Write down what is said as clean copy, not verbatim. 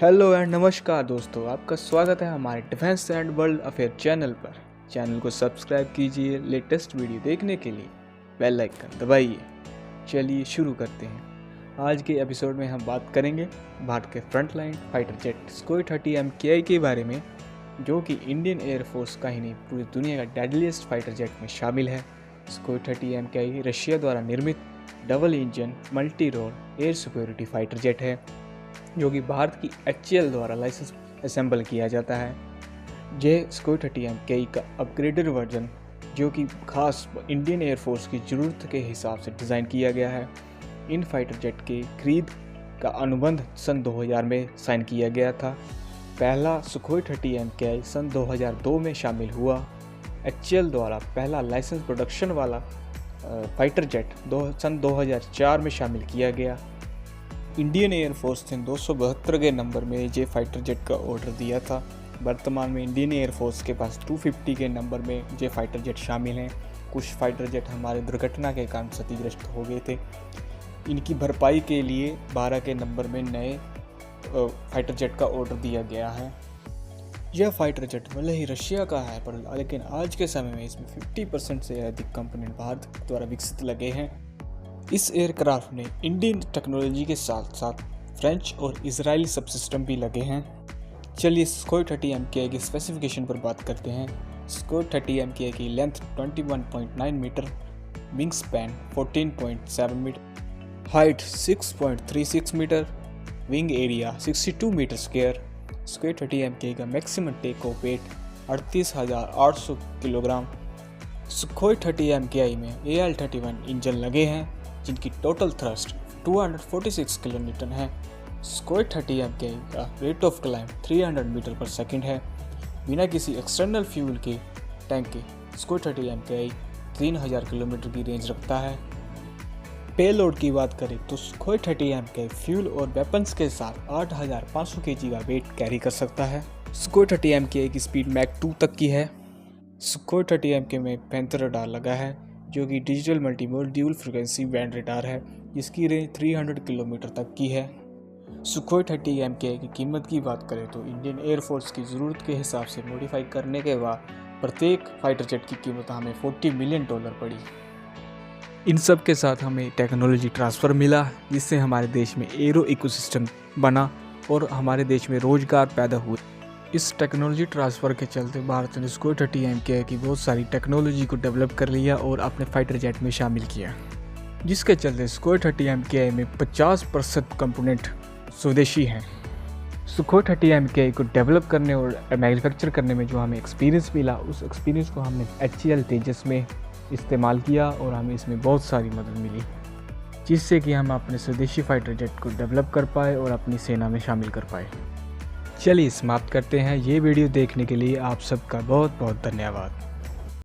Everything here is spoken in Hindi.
हेलो एंड नमस्कार दोस्तों, आपका स्वागत है हमारे defence and world affair channel पर। चैनल को सब्सक्राइब कीजिए लेटेस्ट वीडियो देखने के लिए बेल आइकन दबाइए। चलिए शुरू करते हैं। आज के एपिसोड में हम बात करेंगे भारत के frontline fighter jet Sukhoi 30 MKI के बारे में, जो कि इंडियन एयरफोर्स का ही नहीं पूरी दुनिया का डेडलीस्ट फाइटर जेट में शामिल है। सुखोई 30 MKI रशिया द्वारा निर्मित double engine multi role air security fighter jet है, जो कि भारत की HAL द्वारा लाइसेंस असेंबल किया जाता है। यह सुखोई 30 MKI का अपग्रेडेड वर्जन, जो कि खास इंडियन एयरफोर्स की ज़रूरत के हिसाब से डिज़ाइन किया गया है। इन फाइटर जेट के खरीद का अनुबंध सन 2000 में साइन किया गया था। पहला सुखोई 30 MKI सन 2002 में शामिल हुआ। HAL द्वारा पहला लाइसेंस प्रोडक्शन वाला फाइटर जेट सन 2004 में शामिल किया गया। इंडियन एयरफोर्स ने 272 के नंबर में ये फाइटर जेट का ऑर्डर दिया था। वर्तमान में इंडियन एयरफोर्स के पास 250 के नंबर में ये फाइटर जेट शामिल हैं। कुछ फाइटर जेट हमारे दुर्घटना के कारण क्षतिग्रस्त हो गए थे। इनकी भरपाई के लिए 12 के नंबर में नए फाइटर जेट का ऑर्डर दिया गया है। यह फाइटर जेट भले ही रशिया का है, पर लेकिन आज के समय में इसमें 50% से अधिक कंपोनेंट भारत द्वारा विकसित लगे हैं। इस एयरक्राफ्ट में इंडियन टेक्नोलॉजी के साथ साथ फ्रेंच और इजरायली सबसिस्टम भी लगे हैं। चलिए सुखोई 30 MKI की स्पेसिफिकेशन पर बात करते हैं। सुखोई 30 MKI की length 21.9 metre, wing span 14.7 metre, height 6.36 metre, wing area 62 metre square. Sukhoi 30 MKI का maximum take off weight 38,800 kilogram. Sukhoi 30 MKI में AL-31 इंजन लगे हैं, जिनकी टोटल थ्रस्ट 246 किलोन्यूटन है। सुखोई 30 MKI का rate of climb 300 metre per second है। बिना किसी एक्सटर्नल फ्यूल के टैंक के सुखोई 30 MKI 3000 किलोमीटर की रेंज रखता है। पेलोड की बात करें तो सुखोई 30 MKI फ्यूल और वेपन्स के साथ 8500 kg का वेट कैरी कर सकता है। सुखोई 30 MKI की स्पीड मैक 2 तक की है। सुखोई 30 MKI में पैंथर रडार लगा है, जो कि digital multimode dual frequency band radar है, जिसकी रेंज 300 किलोमीटर तक की है। सुखोई 30 MKI की कीमत की बात करें तो इंडियन एयरफोर्स की ज़रूरत के हिसाब से मॉडिफाई करने के बाद प्रत्येक फाइटर जेट की कीमत हमें $40 मिलियन पड़ी। इन सब के साथ हमें टेक्नोलॉजी ट्रांसफ़र मिला, जिससे हमारे देश में एरो इकोसिस्टम बना और हमारे देश में रोजगार पैदा हुए। इस टेक्नोलॉजी ट्रांसफ़र के चलते भारत ने सुखोई 30 MKI की बहुत सारी टेक्नोलॉजी को डेवलप कर लिया और अपने फाइटर जेट में शामिल किया, जिसके चलते सुखोई 30 MKI में 50% कंपोनेंट स्वदेशी हैं। सुखोई 30 MKI को डेवलप करने और मैन्युफैक्चर करने में जो हमें एक्सपीरियंस मिला, उस एक्सपीरियंस को हमने HAL तेजस में इस्तेमाल किया और हमें इसमें बहुत सारी मदद मिली, जिससे कि हम अपने स्वदेशी फाइटर जेट को डेवलप कर पाए और अपनी सेना में शामिल कर पाए। चलिए समाप्त करते हैं। ये वीडियो देखने के लिए आप सबका बहुत बहुत धन्यवाद।